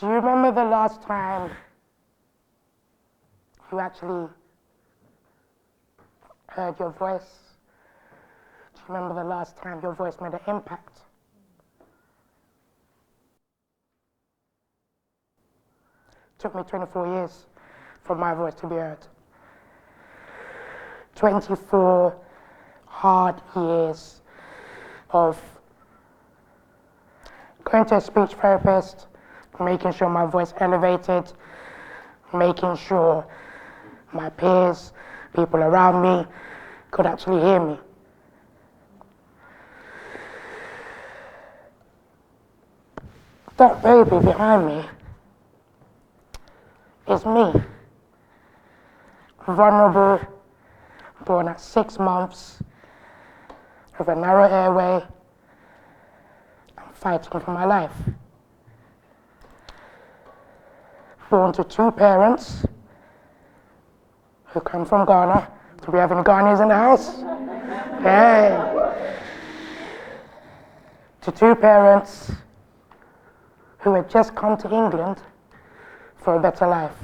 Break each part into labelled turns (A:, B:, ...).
A: Do you remember the last time you actually heard your voice? Do you remember the last time your voice made an impact? It took me 24 years for my voice to be heard. 24 hard years of going to a speech therapist, making sure my voice elevated, making sure my peers, people around me, could actually hear me. That baby behind me is me. Vulnerable, born at 6 months, with a narrow airway, and fighting for my life. Born to 2 parents who come from Ghana. Do we have any Ghanaians in the house? Hey! To 2 parents who had just come to England for a better life.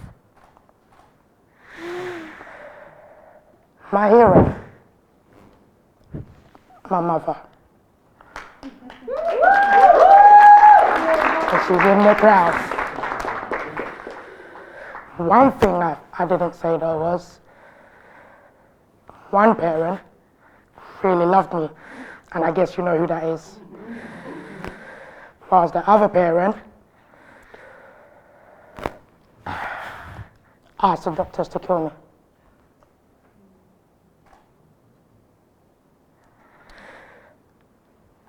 A: My hero, my mother. And she's in the crowd. One thing I didn't say though was, one parent really loved me, and I guess you know who that is. Whilst the other parent asked the doctors to kill me.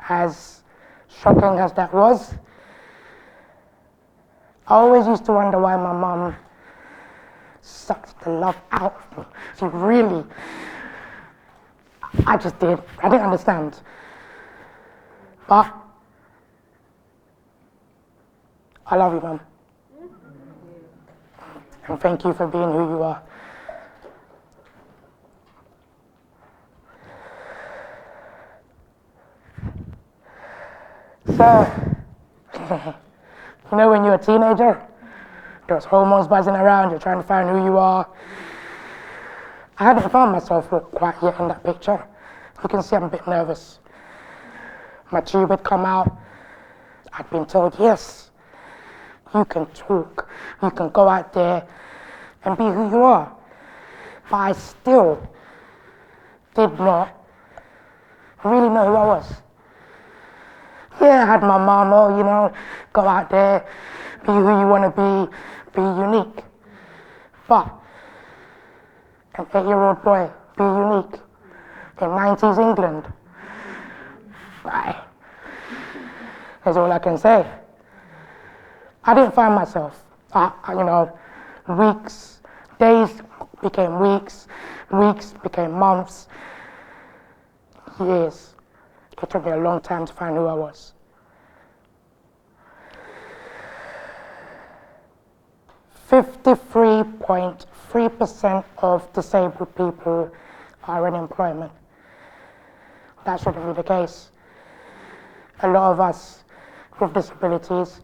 A: As shocking as that was, I always used to wonder why my mum sucked the love out of me. She really, I didn't understand. But I love you, Mum. And thank you for being who you are. So, you know when you're a teenager, there's hormones buzzing around, you're trying to find who you are. I hadn't found myself quite yet in that picture. You can see I'm a bit nervous. My tube had come out. I'd been told, yes, you can talk, you can go out there and be who you are. But I still did not really know who I was. Yeah, I had my mama, go out there, be who you want to be unique. But an 8-year-old boy, be unique in 90s England. Right. That's all I can say. I didn't find myself. Days became weeks, weeks became months, years. It took me a long time to find who I was. .3% of disabled people are in employment. That shouldn't be the case. A lot of us with disabilities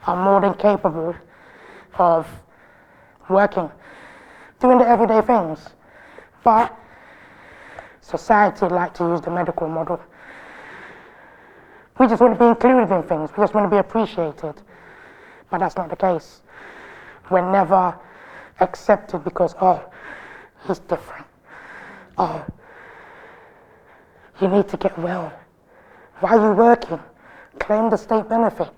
A: are more than capable of working, doing the everyday things. But society like to use the medical model. We just want to be included in things. We just want to be appreciated. But that's not the case. We're never accepted because, he's different. You need to get well. Why are you working? Claim the state benefit.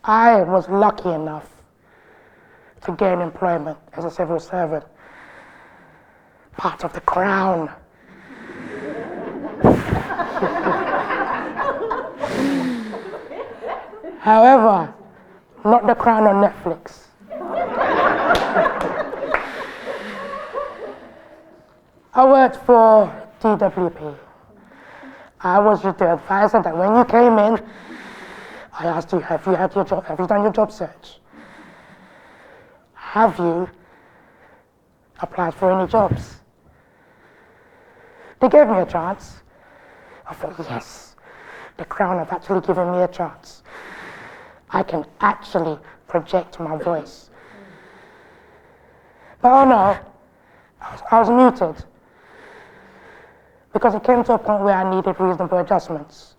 A: I was lucky enough to gain employment as a civil servant. Part of the crown. However, not the crown on Netflix. I worked for DWP. I was the advisor that when you came in, I asked you, have you done your job search? Have you applied for any jobs? They gave me a chance. I thought, yes, the crown of actually giving me a chance. I can actually project my voice. But oh no, I was muted. Because it came to a point where I needed reasonable adjustments.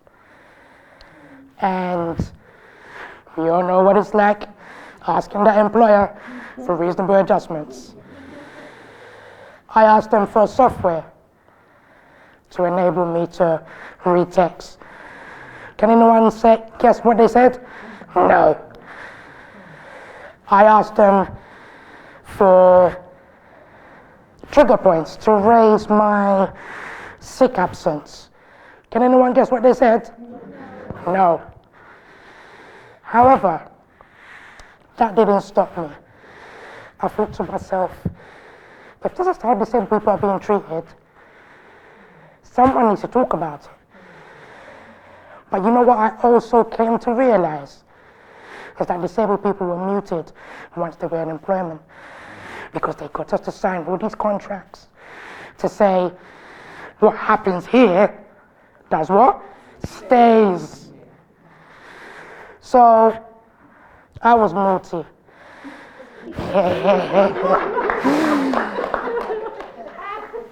A: And we all know what it's like, asking the employer for reasonable adjustments. I asked them for software to enable me to read text. Can anyone guess what they said? No. I asked them for trigger points to raise my sick absence. Can anyone guess what they said? No. However, that didn't stop me. I thought to myself, if this is how disabled people are being treated, someone needs to talk about it. But you know what I also came to realize? Is that disabled people were muted once they were in employment, because they got us to sign all these contracts to say, what happens here does what? Stays. So I was naughty.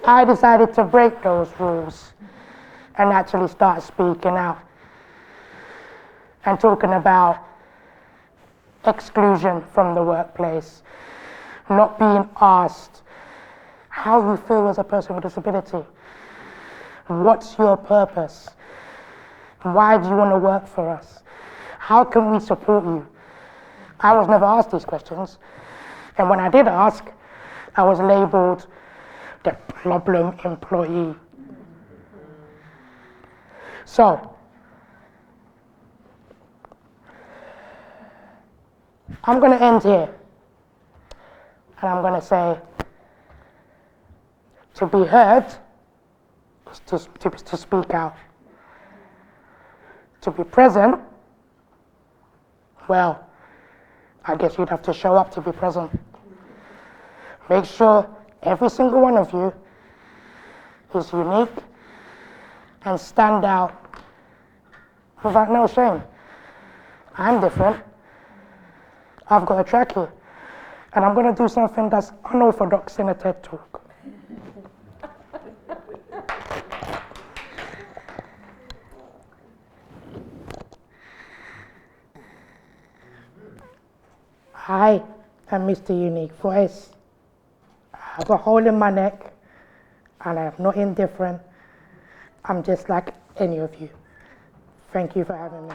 A: I decided to break those rules and actually start speaking out and talking about exclusion from the workplace, not being asked how you feel as a person with a disability. What's your purpose? Why do you want to work for us? How can we support you? I was never asked these questions. And when I did ask, I was labeled the problem employee. So, I'm going to end here. And I'm going to say, to be heard is to speak out. To be present, well, I guess you'd have to show up to be present. Make sure every single one of you is unique and stand out without no shame. I'm different. I've got a trachea, and I'm going to do something that's unorthodox in a TED Talk. I am Mr. Unique Voice. I have a hole in my neck, and I am not indifferent. I'm just like any of you. Thank you for having me.